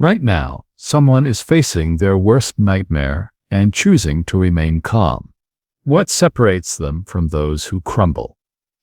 Right now, someone is facing their worst nightmare and choosing to remain calm. What separates them from those who crumble?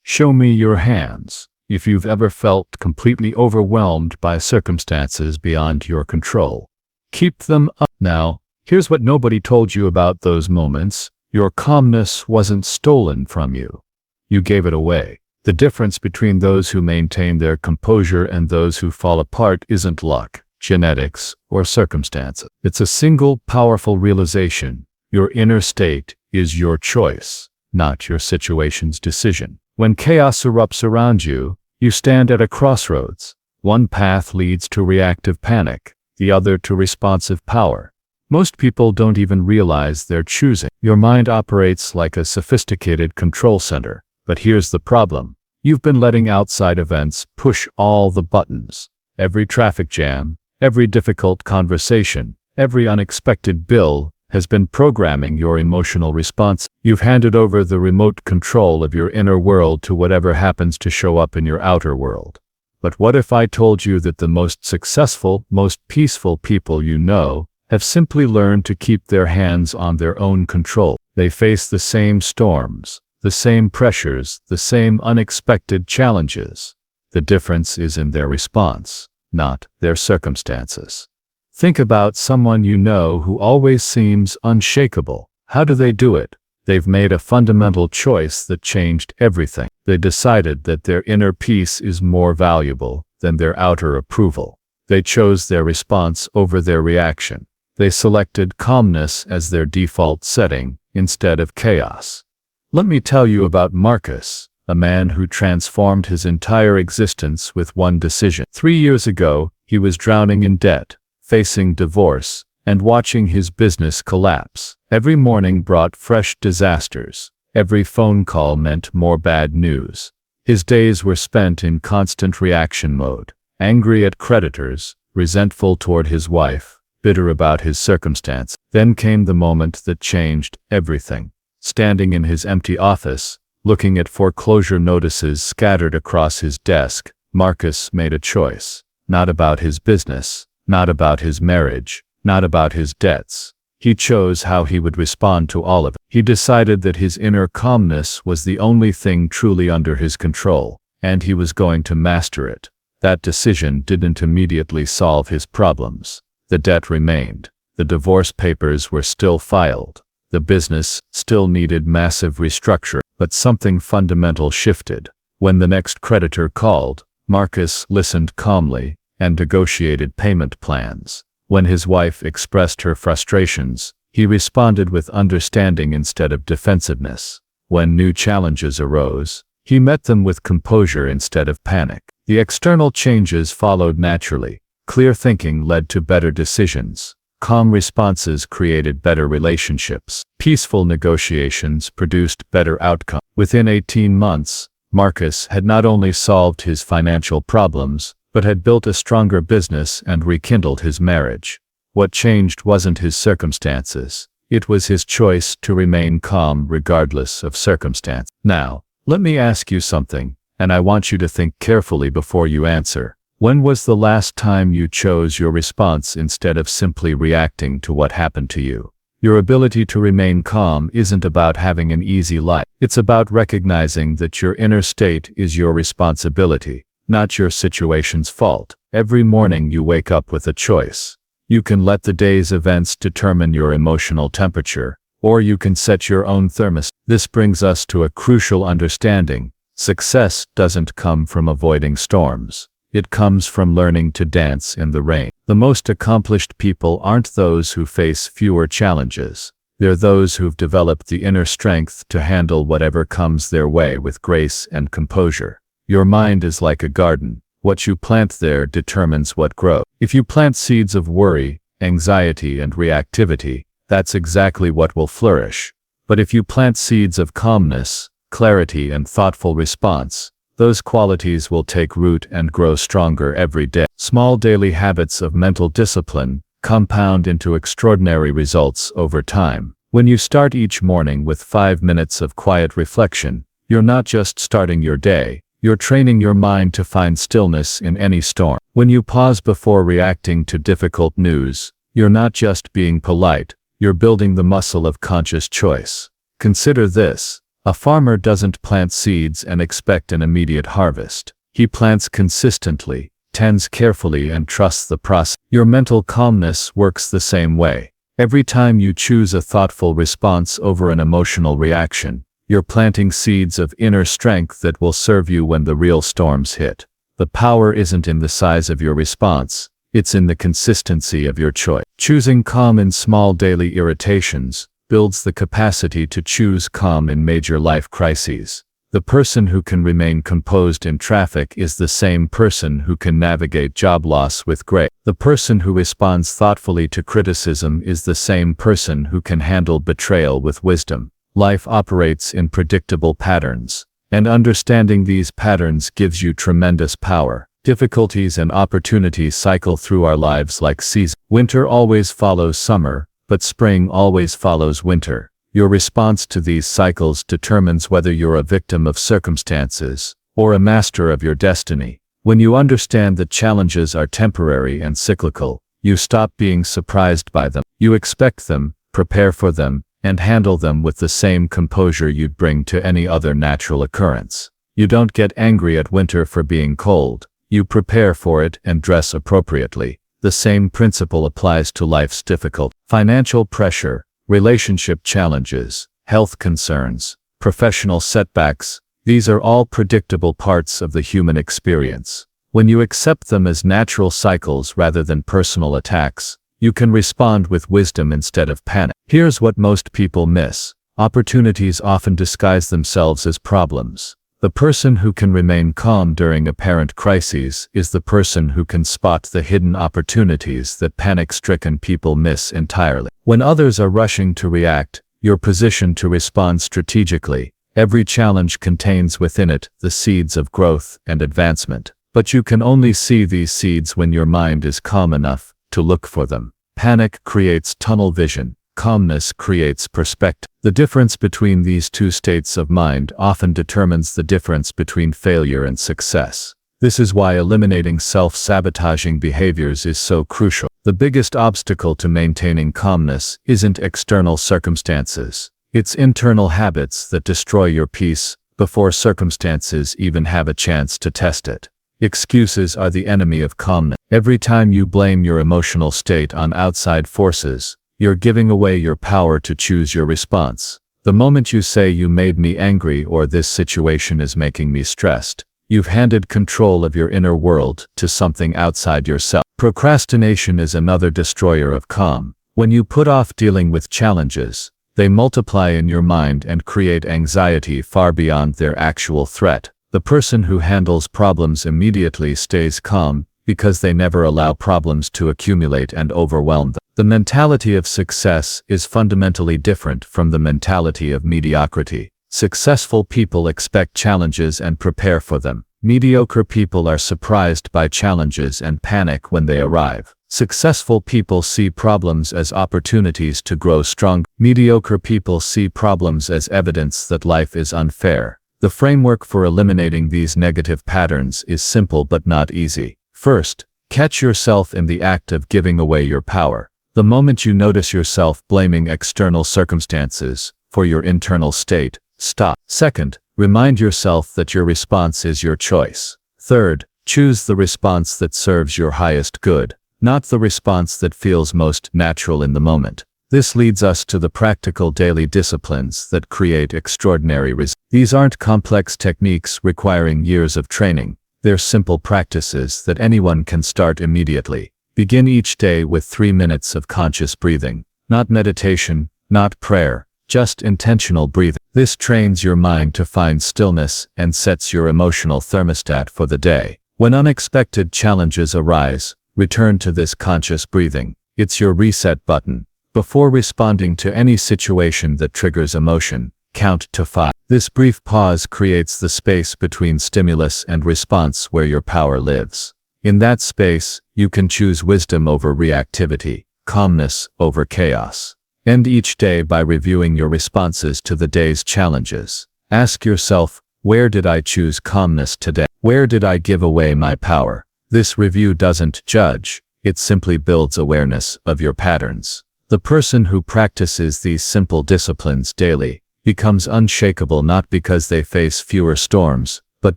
Show me your hands if you've ever felt completely overwhelmed by circumstances beyond your control. Keep them up. Now, here's what nobody told you about those moments. Your calmness wasn't stolen from you. You gave it away. The difference between those who maintain their composure and those who fall apart isn't luck, genetics, or circumstances. It's a single powerful realization. Your inner state is your choice, not your situation's decision. When chaos erupts around you, you stand at a crossroads. One path leads to reactive panic, the other to responsive power. Most people don't even realize they're choosing. Your mind operates like a sophisticated control center. But here's the problem. You've been letting outside events push all the buttons. Every traffic jam, every difficult conversation, every unexpected bill has been programming your emotional response. You've handed over the remote control of your inner world to whatever happens to show up in your outer world. But what if I told you that the most successful, most peaceful people you know have simply learned to keep their hands on their own control? They face the same storms, the same pressures, the same unexpected challenges. The difference is in their response, not their circumstances. Think about someone you know who always seems unshakable. How do they do it? They've made a fundamental choice that changed everything. They decided that their inner peace is more valuable than their outer approval. They chose their response over their reaction. They selected calmness as their default setting instead of chaos. Let me tell you about Marcus, a man who transformed his entire existence with one decision. 3 years ago, he was drowning in debt, facing divorce, and watching his business collapse. Every morning brought fresh disasters. Every phone call meant more bad news. His days were spent in constant reaction mode, angry at creditors, resentful toward his wife, bitter about his circumstance. Then came the moment that changed everything. Standing in his empty office, looking at foreclosure notices scattered across his desk, Marcus made a choice. Not about his business, not about his marriage, not about his debts. He chose how he would respond to all of it. He decided that his inner calmness was the only thing truly under his control, and he was going to master it. That decision didn't immediately solve his problems. The debt remained. The divorce papers were still filed. The business still needed massive restructure, but something fundamental shifted. When the next creditor called, Marcus listened calmly and negotiated payment plans. When his wife expressed her frustrations, he responded with understanding instead of defensiveness. When new challenges arose, he met them with composure instead of panic. The external changes followed naturally. Clear thinking led to better decisions. Calm responses created better relationships. Peaceful negotiations produced better outcomes. Within 18 months, Marcus had not only solved his financial problems, but had built a stronger business and rekindled his marriage. What changed wasn't his circumstances. It was his choice to remain calm regardless of circumstance. Now, let me ask you something, and I want you to think carefully before you answer. When was the last time you chose your response instead of simply reacting to what happened to you? Your ability to remain calm isn't about having an easy life. It's about recognizing that your inner state is your responsibility, not your situation's fault. Every morning you wake up with a choice. You can let the day's events determine your emotional temperature, or you can set your own thermostat. This brings us to a crucial understanding. Success doesn't come from avoiding storms. It comes from learning to dance in the rain. The most accomplished people aren't those who face fewer challenges. They're those who've developed the inner strength to handle whatever comes their way with grace and composure. Your mind is like a garden. What you plant there determines what grows. If you plant seeds of worry, anxiety, and reactivity, that's exactly what will flourish. But if you plant seeds of calmness, clarity, and thoughtful response, those qualities will take root and grow stronger every day. Small daily habits of mental discipline compound into extraordinary results over time. When you start each morning with 5 minutes of quiet reflection, you're not just starting your day, You're training your mind to find stillness in any storm. When you pause before reacting to difficult news, you're not just being polite, you're building the muscle of conscious choice. Consider this. A farmer doesn't plant seeds and expect an immediate harvest. He plants consistently, tends carefully, and trusts the process. Your mental calmness works the same way. Every time you choose a thoughtful response over an emotional reaction, you're planting seeds of inner strength that will serve you when the real storms hit. The power isn't in the size of your response, it's in the consistency of your choice. Choosing calm in small daily irritations builds the capacity to choose calm in major life crises. The person who can remain composed in traffic is the same person who can navigate job loss with grace. The person who responds thoughtfully to criticism is the same person who can handle betrayal with wisdom. Life operates in predictable patterns, and understanding these patterns gives you tremendous power. Difficulties and opportunities cycle through our lives like seasons. Winter always follows summer, but spring always follows winter. Your response to these cycles determines whether you're a victim of circumstances or a master of your destiny. When you understand that challenges are temporary and cyclical, you stop being surprised by them. You expect them, prepare for them, and handle them with the same composure you'd bring to any other natural occurrence. You don't get angry at winter for being cold. You prepare for it and dress appropriately. The same principle applies to life's difficult financial pressure, relationship challenges, health concerns, professional setbacks. These are all predictable parts of the human experience. When you accept them as natural cycles rather than personal attacks, you can respond with wisdom instead of panic. Here's what most people miss. Opportunities often disguise themselves as problems. The person who can remain calm during apparent crises is the person who can spot the hidden opportunities that panic-stricken people miss entirely. When others are rushing to react, you're positioned to respond strategically. Every challenge contains within it the seeds of growth and advancement. But you can only see these seeds when your mind is calm enough to look for them. Panic creates tunnel vision. Calmness creates perspective. The difference between these two states of mind often determines the difference between failure and success. This is why eliminating self-sabotaging behaviors is so crucial. The biggest obstacle to maintaining calmness isn't external circumstances. It's internal habits that destroy your peace before circumstances even have a chance to test it. Excuses are the enemy of calmness. Every time you blame your emotional state on outside forces, you're giving away your power to choose your response. The moment you say "you made me angry" or "this situation is making me stressed," you've handed control of your inner world to something outside yourself. Procrastination is another destroyer of calm. When you put off dealing with challenges, they multiply in your mind and create anxiety far beyond their actual threat. The person who handles problems immediately stays calm because they never allow problems to accumulate and overwhelm them. The mentality of success is fundamentally different from the mentality of mediocrity. Successful people expect challenges and prepare for them. Mediocre people are surprised by challenges and panic when they arrive. Successful people see problems as opportunities to grow strong. Mediocre people see problems as evidence that life is unfair. The framework for eliminating these negative patterns is simple but not easy. First, catch yourself in the act of giving away your power. The moment you notice yourself blaming external circumstances for your internal state, stop. Second, remind yourself that your response is your choice. Third, choose the response that serves your highest good, not the response that feels most natural in the moment. This leads us to the practical daily disciplines that create extraordinary results. These aren't complex techniques requiring years of training. They're simple practices that anyone can start immediately. Begin each day with 3 minutes of conscious breathing. Not meditation, not prayer, just intentional breathing. This trains your mind to find stillness and sets your emotional thermostat for the day. When unexpected challenges arise, return to this conscious breathing. It's your reset button. Before responding to any situation that triggers emotion, count to 5. This brief pause creates the space between stimulus and response where your power lives. In that space, you can choose wisdom over reactivity, calmness over chaos. End each day by reviewing your responses to the day's challenges. Ask yourself, Where did I choose calmness today? Where did I give away my power? This review doesn't judge, it simply builds awareness of your patterns. The person who practices these simple disciplines daily becomes unshakable not because they face fewer storms, but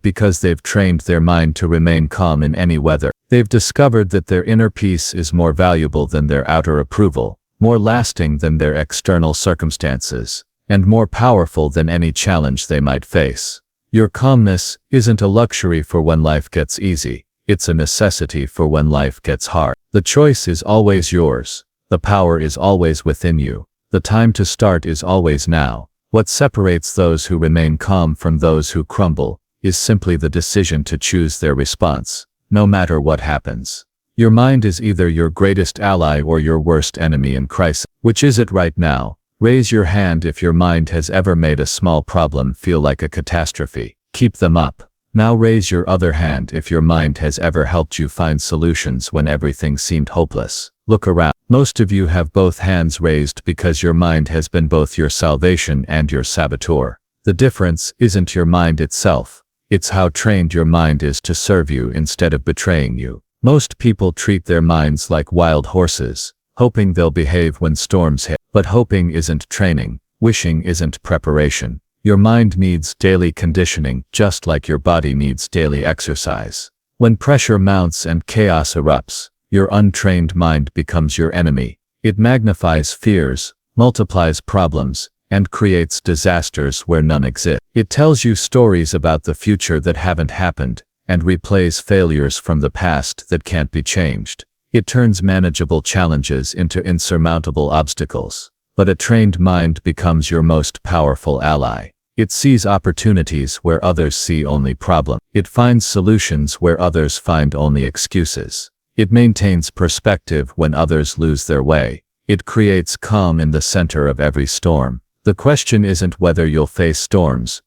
because they've trained their mind to remain calm in any weather. They've discovered that their inner peace is more valuable than their outer approval, more lasting than their external circumstances, and more powerful than any challenge they might face. Your calmness isn't a luxury for when life gets easy, it's a necessity for when life gets hard. The choice is always yours. The power is always within you. The time to start is always now. What separates those who remain calm from those who crumble is simply the decision to choose their response, no matter what happens. Your mind is either your greatest ally or your worst enemy in crisis. Which is it right now? Raise your hand if your mind has ever made a small problem feel like a catastrophe. Keep them up. Now raise your other hand if your mind has ever helped you find solutions when everything seemed hopeless. Look around. Most of you have both hands raised because your mind has been both your salvation and your saboteur. The difference isn't your mind itself. It's how trained your mind is to serve you instead of betraying you. Most people treat their minds like wild horses, hoping they'll behave when storms hit. But hoping isn't training. Wishing isn't preparation. Your mind needs daily conditioning, just like your body needs daily exercise. When pressure mounts and chaos erupts, your untrained mind becomes your enemy. It magnifies fears, multiplies problems, and creates disasters where none exist. It tells you stories about the future that haven't happened, and replays failures from the past that can't be changed. It turns manageable challenges into insurmountable obstacles. But a trained mind becomes your most powerful ally. It sees opportunities where others see only problems. It finds solutions where others find only excuses. It maintains perspective when others lose their way. It creates calm in the center of every storm. The question isn't whether you'll face storms.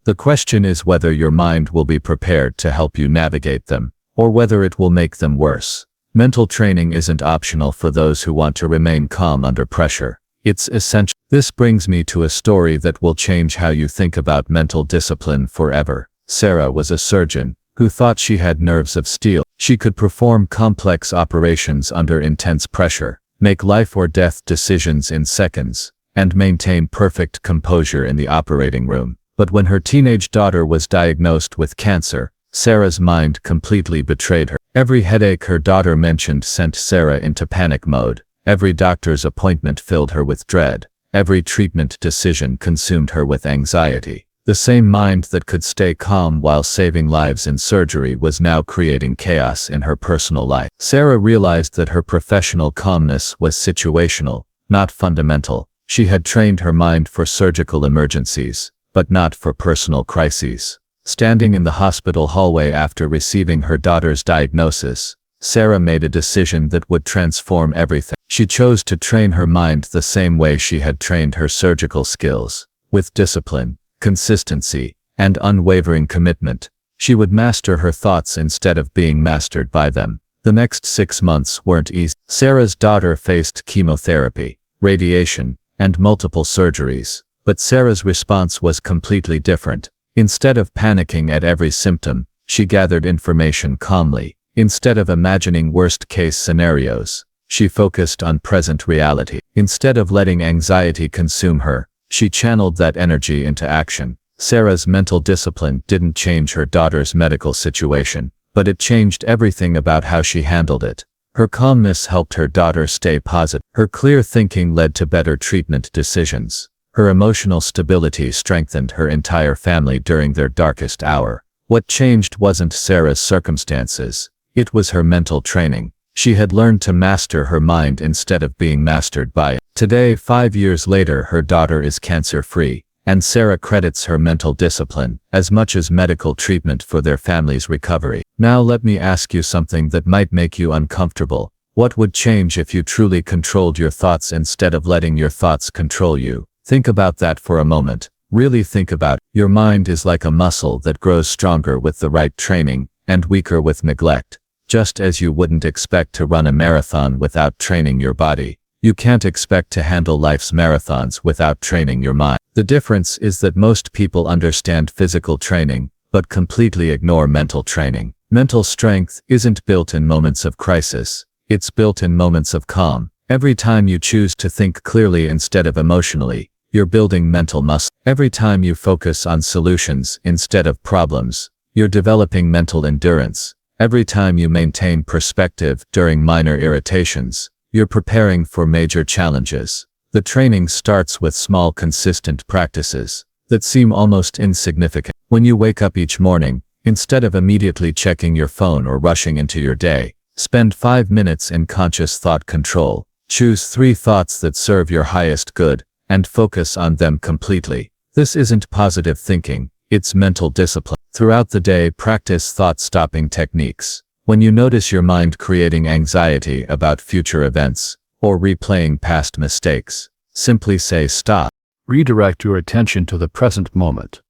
The question is whether your mind will be prepared to help you navigate them, or whether it will make them worse. Mental training isn't optional for those who want to remain calm under pressure. It's essential. This brings me to a story that will change how you think about mental discipline forever. Sarah was a surgeon who thought she had nerves of steel. She could perform complex operations under intense pressure, make life or death decisions in seconds, and maintain perfect composure in the operating room. But when her teenage daughter was diagnosed with cancer, Sarah's mind completely betrayed her. Every headache her daughter mentioned sent Sarah into panic mode. Every doctor's appointment filled her with dread. Every treatment decision consumed her with anxiety. The same mind that could stay calm while saving lives in surgery was now creating chaos in her personal life. Sarah realized that her professional calmness was situational, not fundamental. She had trained her mind for surgical emergencies, but not for personal crises. Standing in the hospital hallway after receiving her daughter's diagnosis, Sarah made a decision that would transform everything. She chose to train her mind the same way she had trained her surgical skills, with discipline, consistency, and unwavering commitment. She would master her thoughts instead of being mastered by them. The next 6 months weren't easy. Sarah's daughter faced chemotherapy, radiation, and multiple surgeries, but Sarah's response was completely different. Instead of panicking at every symptom, she gathered information calmly. Instead of imagining worst-case scenarios, she focused on present reality. Instead of letting anxiety consume her, she channeled that energy into action. Sarah's mental discipline didn't change her daughter's medical situation, but it changed everything about how she handled it. Her calmness helped her daughter stay positive. Her clear thinking led to better treatment decisions. Her emotional stability strengthened her entire family during their darkest hour. What changed wasn't Sarah's circumstances. It was her mental training. She had learned to master her mind instead of being mastered by it. Today, 5 years later, her daughter is cancer-free, and Sarah credits her mental discipline as much as medical treatment for their family's recovery. Now let me ask you something that might make you uncomfortable. What would change if you truly controlled your thoughts instead of letting your thoughts control you? Think about that for a moment. Really think about it. Your mind is like a muscle that grows stronger with the right training and weaker with neglect. Just as you wouldn't expect to run a marathon without training your body, you can't expect to handle life's marathons without training your mind. The difference is that most people understand physical training, but completely ignore mental training. Mental strength isn't built in moments of crisis. It's built in moments of calm. Every time you choose to think clearly instead of emotionally, you're building mental muscle. Every time you focus on solutions instead of problems, you're developing mental endurance. Every time you maintain perspective during minor irritations, you're preparing for major challenges. The training starts with small, consistent practices that seem almost insignificant. When you wake up each morning, instead of immediately checking your phone or rushing into your day, spend 5 minutes in conscious thought control. Choose 3 thoughts that serve your highest good, and focus on them completely. This isn't positive thinking, it's mental discipline. Throughout the day, practice thought-stopping techniques. When you notice your mind creating anxiety about future events, or replaying past mistakes, simply say stop. Redirect your attention to the present moment.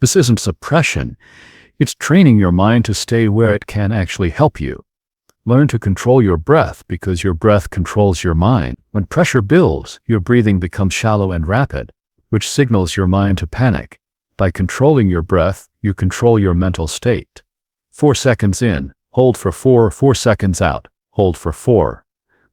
This isn't suppression, it's training your mind to stay where it can actually help you. Learn to control your breath because your breath controls your mind. When pressure builds, your breathing becomes shallow and rapid, which signals your mind to panic. By controlling your breath, you control your mental state. 4 seconds in, hold for 4, 4 seconds out, hold for 4.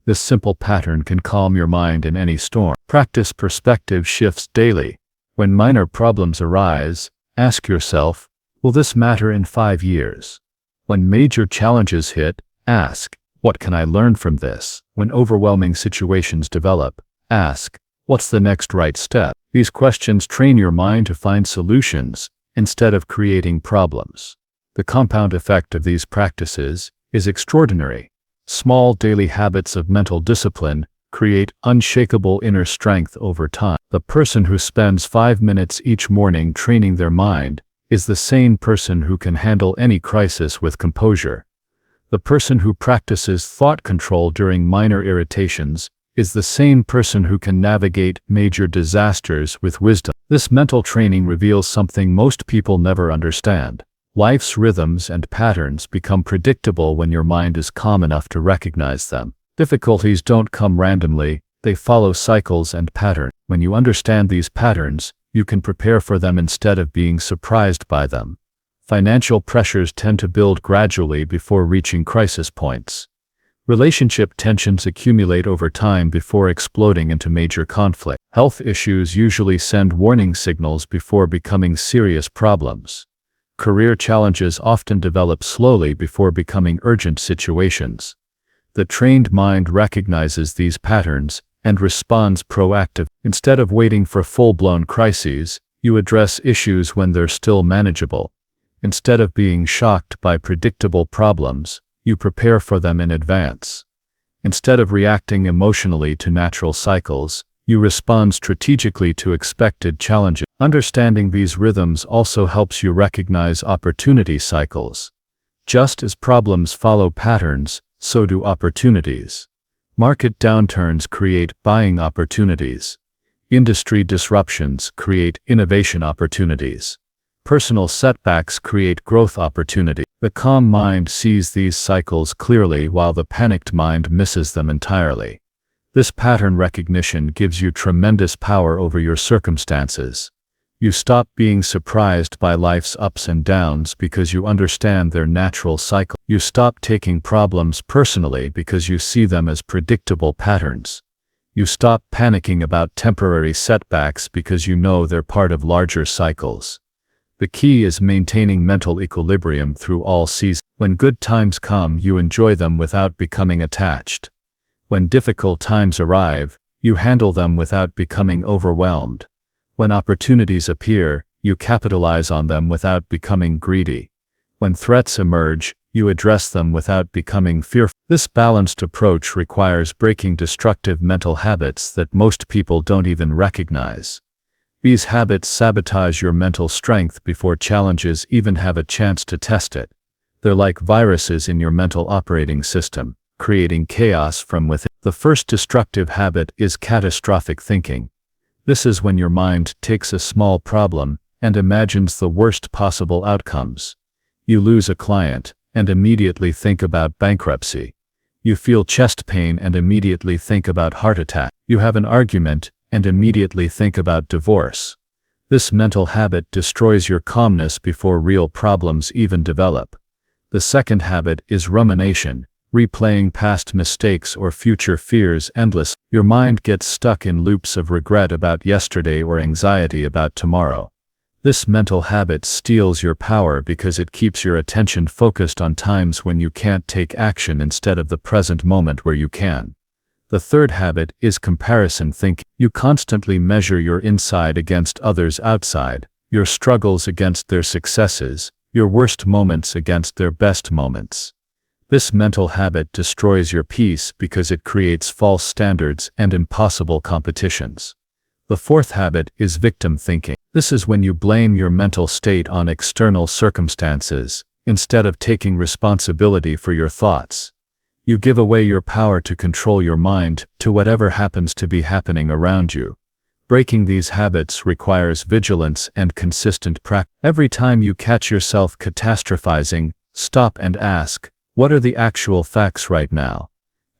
This simple pattern can calm your mind in any storm. Practice perspective shifts daily. When minor problems arise, ask yourself, will this matter in 5 years? When major challenges hit, ask, what can I learn from this? When overwhelming situations develop, ask, what's the next right step? These questions train your mind to find solutions instead of creating problems. The compound effect of these practices is extraordinary. Small daily habits of mental discipline create unshakable inner strength over time. The person who spends 5 minutes each morning training their mind is the sane person who can handle any crisis with composure. The person who practices thought control during minor irritations is the same person who can navigate major disasters with wisdom. This mental training reveals something most people never understand. Life's rhythms and patterns become predictable when your mind is calm enough to recognize them. Difficulties don't come randomly, they follow cycles and patterns. When you understand these patterns, you can prepare for them instead of being surprised by them. Financial pressures tend to build gradually before reaching crisis points. Relationship tensions accumulate over time before exploding into major conflict. Health issues usually send warning signals before becoming serious problems. Career challenges often develop slowly before becoming urgent situations. The trained mind recognizes these patterns and responds proactively. Instead of waiting for full-blown crises, you address issues when they're still manageable. Instead of being shocked by predictable problems, you prepare for them in advance. Instead of reacting emotionally to natural cycles, you respond strategically to expected challenges. Understanding these rhythms also helps you recognize opportunity cycles. Just as problems follow patterns, so do opportunities. Market downturns create buying opportunities. Industry disruptions create innovation opportunities. Personal setbacks create growth opportunity. The calm mind sees these cycles clearly while the panicked mind misses them entirely. This pattern recognition gives you tremendous power over your circumstances. You stop being surprised by life's ups and downs because you understand their natural cycle. You stop taking problems personally because you see them as predictable patterns. You stop panicking about temporary setbacks because you know they're part of larger cycles. The key is maintaining mental equilibrium through all seasons. When good times come, you enjoy them without becoming attached. When difficult times arrive, you handle them without becoming overwhelmed. When opportunities appear, you capitalize on them without becoming greedy. When threats emerge, you address them without becoming fearful. This balanced approach requires breaking destructive mental habits that most people don't even recognize. These habits sabotage your mental strength before challenges even have a chance to test it. They're like viruses in your mental operating system, creating chaos from within. The first destructive habit is catastrophic thinking. This is when your mind takes a small problem and imagines the worst possible outcomes. You lose a client and immediately think about bankruptcy. You feel chest pain and immediately think about heart attack. You have an argument and immediately think about divorce. This mental habit destroys your calmness before real problems even develop. The second habit is rumination, replaying past mistakes or future fears endlessly. Your mind gets stuck in loops of regret about yesterday or anxiety about tomorrow. This mental habit steals your power because it keeps your attention focused on times when you can't take action instead of the present moment where you can. The third habit is comparison thinking. You constantly measure your inside against others' outside, your struggles against their successes, your worst moments against their best moments. This mental habit destroys your peace because it creates false standards and impossible competitions. The fourth habit is victim thinking. This is when you blame your mental state on external circumstances, instead of taking responsibility for your thoughts. You give away your power to control your mind to whatever happens to be happening around you. Breaking these habits requires vigilance and consistent practice. Every time you catch yourself catastrophizing, stop and ask, what are the actual facts right now?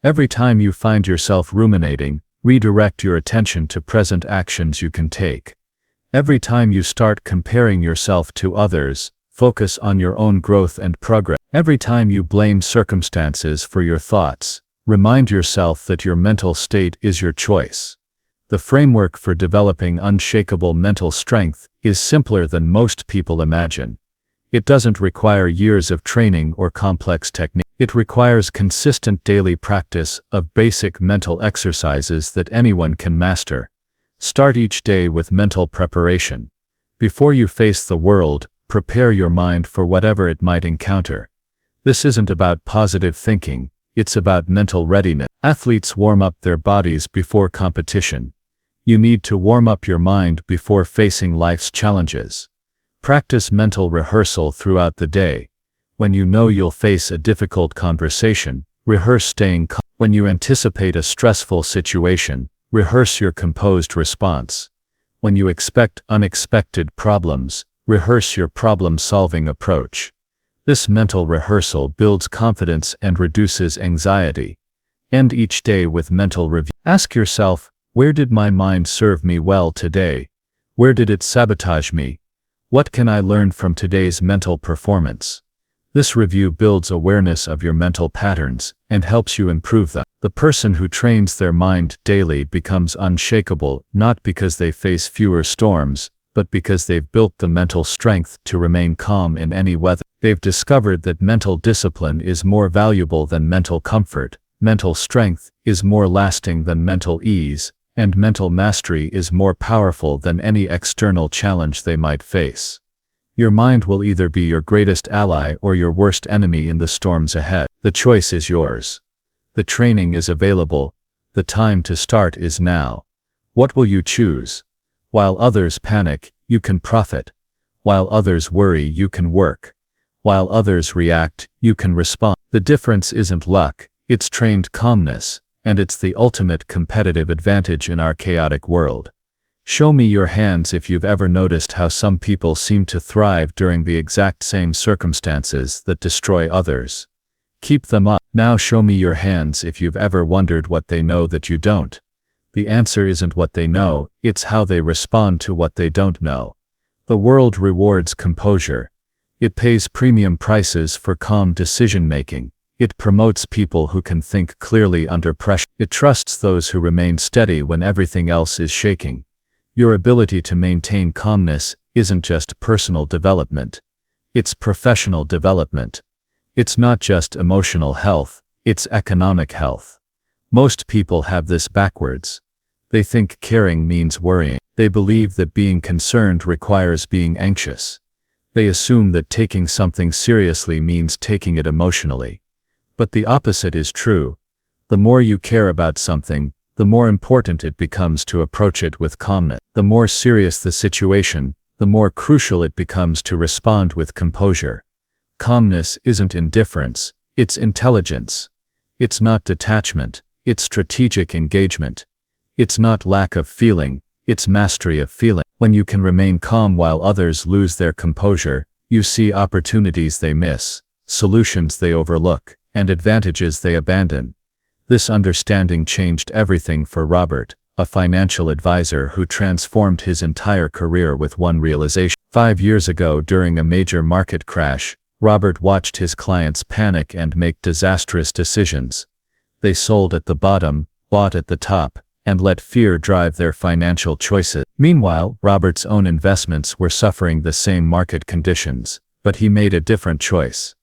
Every time you find yourself ruminating, redirect your attention to present actions you can take. Every time you start comparing yourself to others, focus on your own growth and progress. Every time you blame circumstances for your thoughts, remind yourself that your mental state is your choice. The framework for developing unshakable mental strength is simpler than most people imagine. It doesn't require years of training or complex technique. It requires consistent daily practice of basic mental exercises that anyone can master. Start each day with mental preparation. Before you face the world, prepare your mind for whatever it might encounter. This isn't about positive thinking, it's about mental readiness. Athletes warm up their bodies before competition. You need to warm up your mind before facing life's challenges. Practice mental rehearsal throughout the day. When you know you'll face a difficult conversation, rehearse staying calm. When you anticipate a stressful situation, rehearse your composed response. When you expect unexpected problems, rehearse your problem-solving approach. This mental rehearsal builds confidence and reduces anxiety. End each day with mental review. Ask yourself, where did my mind serve me well today? Where did it sabotage me? What can I learn from today's mental performance? This review builds awareness of your mental patterns and helps you improve them. The person who trains their mind daily becomes unshakable, not because they face fewer storms, but because they've built the mental strength to remain calm in any weather. They've discovered that mental discipline is more valuable than mental comfort, mental strength is more lasting than mental ease, and mental mastery is more powerful than any external challenge they might face. Your mind will either be your greatest ally or your worst enemy in the storms ahead. The choice is yours. The training is available. The time to start is now. What will you choose? While others panic, you can profit. While others worry, you can work. While others react, you can respond. The difference isn't luck, it's trained calmness, and it's the ultimate competitive advantage in our chaotic world. Show me your hands if you've ever noticed how some people seem to thrive during the exact same circumstances that destroy others. Keep them up. Now show me your hands if you've ever wondered what they know that you don't. The answer isn't what they know, it's how they respond to what they don't know. The world rewards composure. It pays premium prices for calm decision-making. It promotes people who can think clearly under pressure. It trusts those who remain steady when everything else is shaking. Your ability to maintain calmness isn't just personal development. It's professional development. It's not just emotional health, it's economic health. Most people have this backwards. They think caring means worrying. They believe that being concerned requires being anxious. They assume that taking something seriously means taking it emotionally. But the opposite is true. The more you care about something, the more important it becomes to approach it with calmness. The more serious the situation, the more crucial it becomes to respond with composure. Calmness isn't indifference, it's intelligence. It's not detachment, it's strategic engagement. It's not lack of feeling, it's mastery of feeling. When you can remain calm while others lose their composure, you see opportunities they miss, solutions they overlook, and advantages they abandon. This understanding changed everything for Robert, a financial advisor who transformed his entire career with one realization. 5 years ago, during a major market crash, Robert watched his clients panic and make disastrous decisions. They sold at the bottom, bought at the top, and let fear drive their financial choices. Meanwhile, Robert's own investments were suffering the same market conditions, but he made a different choice.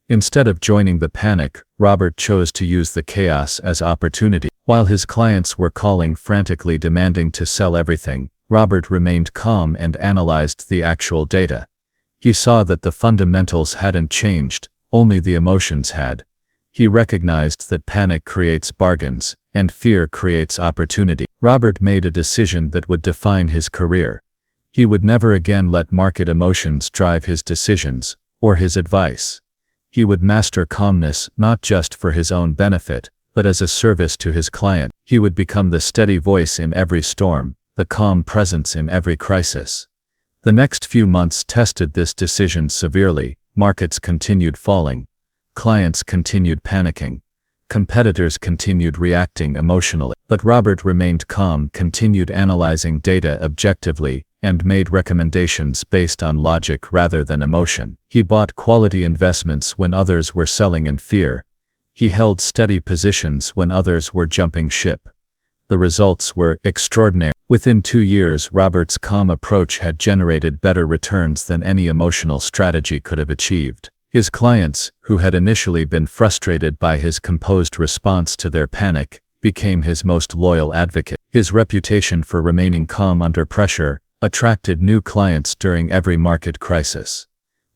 Instead of joining the panic, Robert chose to use the chaos as opportunity. While his clients were calling frantically demanding to sell everything, Robert remained calm and analyzed the actual data. He saw that the fundamentals hadn't changed, only the emotions had. He recognized that panic creates bargains, and fear creates opportunity. Robert made a decision that would define his career. He would never again let market emotions drive his decisions, or his advice. He would master calmness not just for his own benefit, but as a service to his client. He would become the steady voice in every storm, the calm presence in every crisis. The next few months tested this decision severely. Markets continued falling. Clients continued panicking. Competitors continued reacting emotionally. But Robert remained calm, continued analyzing data objectively, and made recommendations based on logic rather than emotion. He bought quality investments when others were selling in fear. He held steady positions when others were jumping ship. The results were extraordinary. Within 2 years, Robert's calm approach had generated better returns than any emotional strategy could have achieved. His clients, who had initially been frustrated by his composed response to their panic, became his most loyal advocate. His reputation for remaining calm under pressure attracted new clients during every market crisis.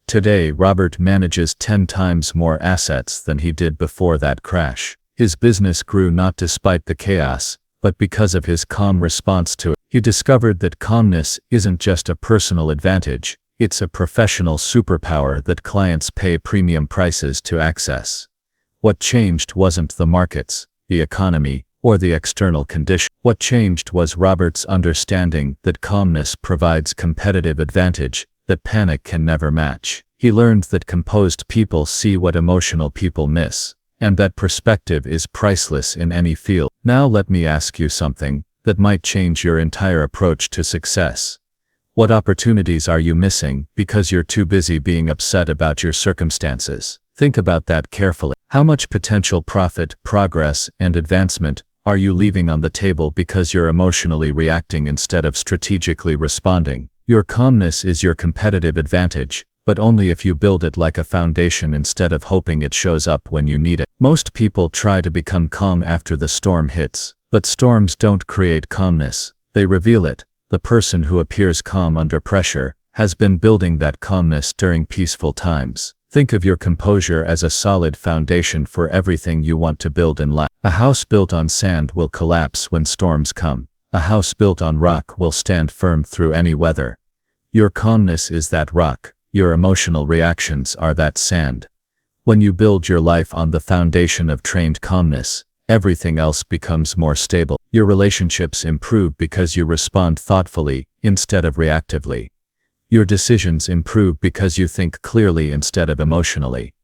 Today, Robert manages 10 times more assets than he did before that crash. His business grew not despite the chaos, but because of his calm response to it. He discovered that calmness isn't just a personal advantage, it's a professional superpower that clients pay premium prices to access. What changed wasn't the markets, the economy, or the external condition. What changed was Robert's understanding that calmness provides competitive advantage that panic can never match. He learned that composed people see what emotional people miss, and that perspective is priceless in any field. Now let me ask you something that might change your entire approach to success. What opportunities are you missing because you're too busy being upset about your circumstances? Think about that carefully. How much potential profit, progress, and advancement are you leaving on the table because you're emotionally reacting instead of strategically responding? Your calmness is your competitive advantage, but only if you build it like a foundation instead of hoping it shows up when you need it. Most people try to become calm after the storm hits, but storms don't create calmness, they reveal it. The person who appears calm under pressure has been building that calmness during peaceful times. Think of your composure as a solid foundation for everything you want to build in life. A house built on sand will collapse when storms come. A house built on rock will stand firm through any weather. Your calmness is that rock. Your emotional reactions are that sand. When you build your life on the foundation of trained calmness, everything else becomes more stable. Your relationships improve because you respond thoughtfully instead of reactively. Your decisions improve because you think clearly instead of emotionally.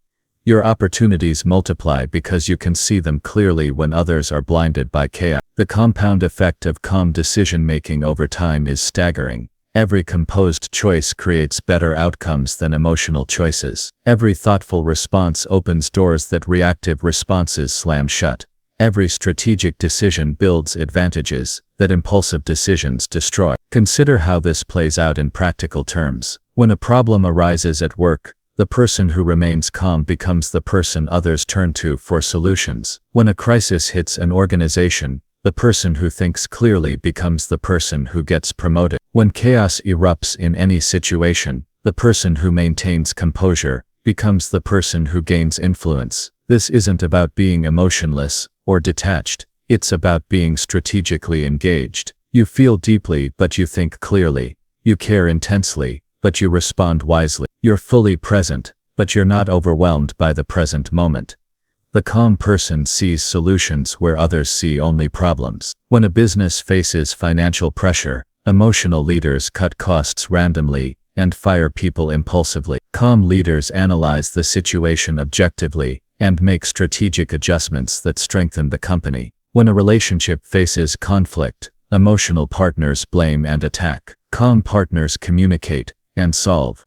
Your opportunities multiply because you can see them clearly when others are blinded by chaos. The compound effect of calm decision-making over time is staggering. Every composed choice creates better outcomes than emotional choices. Every thoughtful response opens doors that reactive responses slam shut. Every strategic decision builds advantages that impulsive decisions destroy. Consider how this plays out in practical terms. When a problem arises at work, the person who remains calm becomes the person others turn to for solutions. When a crisis hits an organization, the person who thinks clearly becomes the person who gets promoted. When chaos erupts in any situation, the person who maintains composure becomes the person who gains influence. This isn't about being emotionless or detached, it's about being strategically engaged. You feel deeply, but you think clearly. You care intensely, but you respond wisely. You're fully present, but you're not overwhelmed by the present moment. The calm person sees solutions where others see only problems. When a business faces financial pressure, emotional leaders cut costs randomly and fire people impulsively. Calm leaders analyze the situation objectively and make strategic adjustments that strengthen the company. When a relationship faces conflict, Emotional partners blame and attack. Calm partners communicate and solve.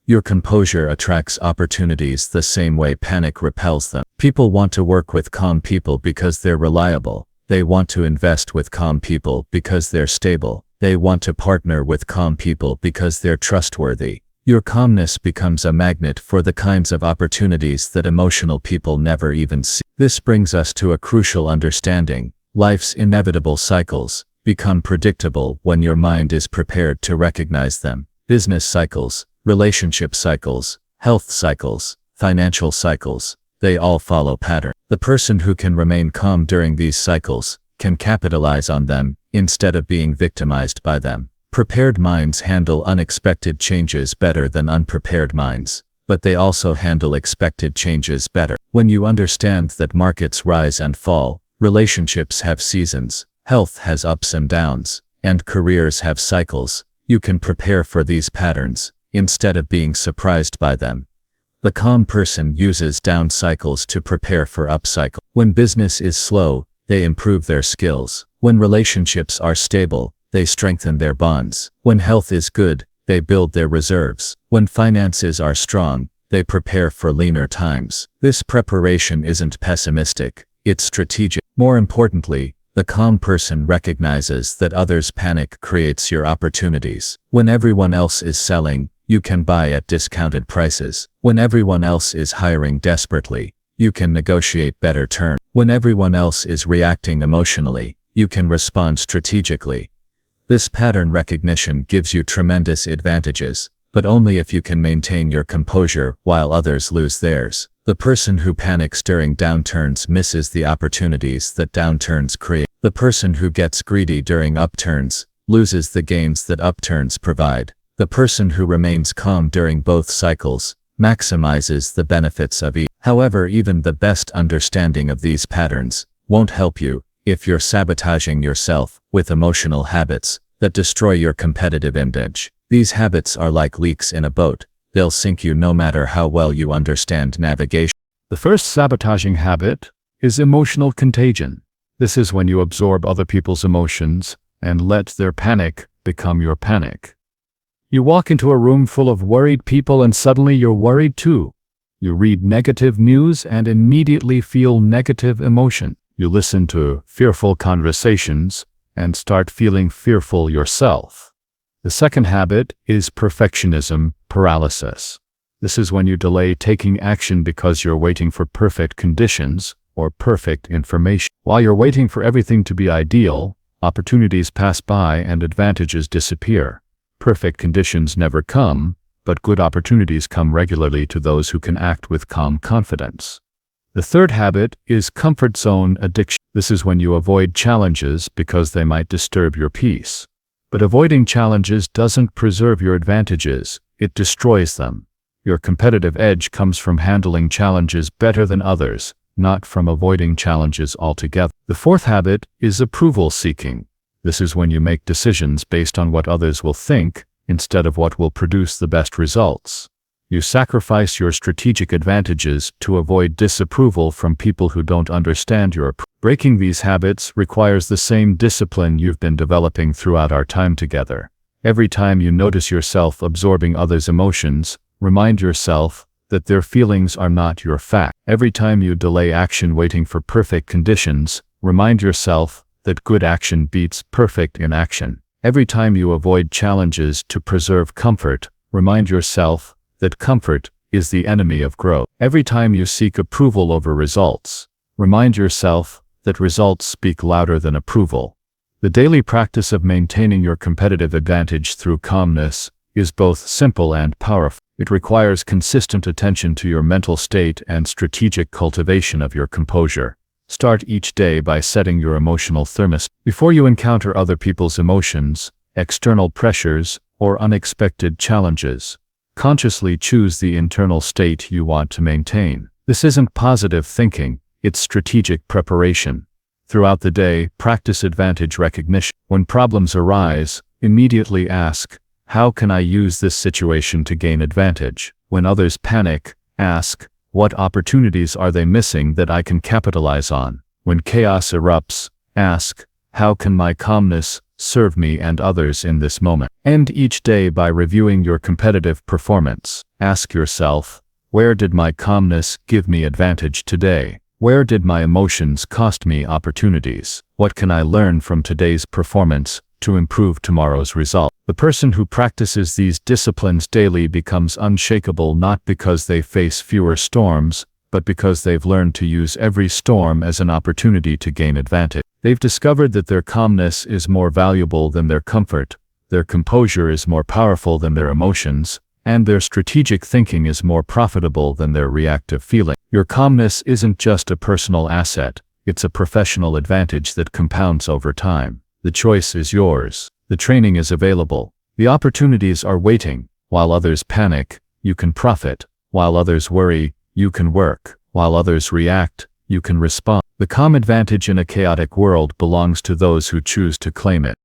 Your composure attracts opportunities the same way panic repels them. People want to work with calm people because they're reliable. They want to invest with calm people because they're stable. They want to partner with calm people because they're trustworthy. Your calmness becomes a magnet for the kinds of opportunities that emotional people never even see. This brings us to a crucial understanding. Life's inevitable cycles become predictable when your mind is prepared to recognize them. Business cycles, relationship cycles, health cycles, financial cycles, they all follow pattern. The person who can remain calm during these cycles can capitalize on them instead of being victimized by them. Prepared minds handle unexpected changes better than unprepared minds, but they also handle expected changes better. When you understand that markets rise and fall, relationships have seasons, health has ups and downs, and careers have cycles, you can prepare for these patterns instead of being surprised by them. The calm person uses down cycles to prepare for up cycles. When business is slow, they improve their skills. When relationships are stable, they strengthen their bonds. When health is good, they build their reserves. When finances are strong, they prepare for leaner times. This preparation isn't pessimistic, it's strategic. More importantly, the calm person recognizes that others' panic creates your opportunities. When everyone else is selling, you can buy at discounted prices. When everyone else is hiring desperately, you can negotiate better terms. When everyone else is reacting emotionally, you can respond strategically. This pattern recognition gives you tremendous advantages, but only if you can maintain your composure while others lose theirs. The person who panics during downturns misses the opportunities that downturns create. The person who gets greedy during upturns loses the gains that upturns provide. The person who remains calm during both cycles maximizes the benefits of each. However, even the best understanding of these patterns won't help you if you're sabotaging yourself with emotional habits that destroy your competitive image. These habits are like leaks in a boat. They'll sink you no matter how well you understand navigation. The first sabotaging habit is emotional contagion. This is when you absorb other people's emotions and let their panic become your panic. You walk into a room full of worried people and suddenly you're worried too. You read negative news and immediately feel negative emotion. You listen to fearful conversations and start feeling fearful yourself. The second habit is perfectionism paralysis. This is when you delay taking action because you're waiting for perfect conditions or perfect information. While you're waiting for everything to be ideal, opportunities pass by and advantages disappear. Perfect conditions never come, but good opportunities come regularly to those who can act with calm confidence. The third habit is comfort zone addiction. This is when you avoid challenges because they might disturb your peace. But avoiding challenges doesn't preserve your advantages, it destroys them. Your competitive edge comes from handling challenges better than others, not from avoiding challenges altogether. The fourth habit is approval seeking. This is when you make decisions based on what others will think, instead of what will produce the best results. You sacrifice your strategic advantages to avoid disapproval from people who don't understand your approach. Breaking these habits requires the same discipline you've been developing throughout our time together. Every time you notice yourself absorbing others' emotions, remind yourself that their feelings are not your fact. Every time you delay action waiting for perfect conditions, remind yourself that good action beats perfect inaction. Every time you avoid challenges to preserve comfort, remind yourself that comfort is the enemy of growth. Every time you seek approval over results, remind yourself that results speak louder than approval. The daily practice of maintaining your competitive advantage through calmness is both simple and powerful. It requires consistent attention to your mental state and strategic cultivation of your composure. Start each day by setting your emotional thermostat. Before you encounter other people's emotions, external pressures, or unexpected challenges, consciously choose the internal state you want to maintain. This isn't positive thinking, it's strategic preparation. Throughout the day, practice advantage recognition. When problems arise, immediately ask, how can I use this situation to gain advantage? When others panic, ask, what opportunities are they missing that I can capitalize on? When chaos erupts, ask, how can my calmness serve me and others in this moment. End each day by reviewing your competitive performance. Ask yourself, where did my calmness give me advantage today? Where did my emotions cost me opportunities? What can I learn from today's performance to improve tomorrow's result? The person who practices these disciplines daily becomes unshakable not because they face fewer storms, but because they've learned to use every storm as an opportunity to gain advantage. They've discovered that their calmness is more valuable than their comfort, their composure is more powerful than their emotions, and their strategic thinking is more profitable than their reactive feeling. Your calmness isn't just a personal asset, it's a professional advantage that compounds over time. The choice is yours. The training is available. The opportunities are waiting. While others panic, you can profit. While others worry, you can work. While others react, you can respond. The calm advantage in a chaotic world belongs to those who choose to claim it.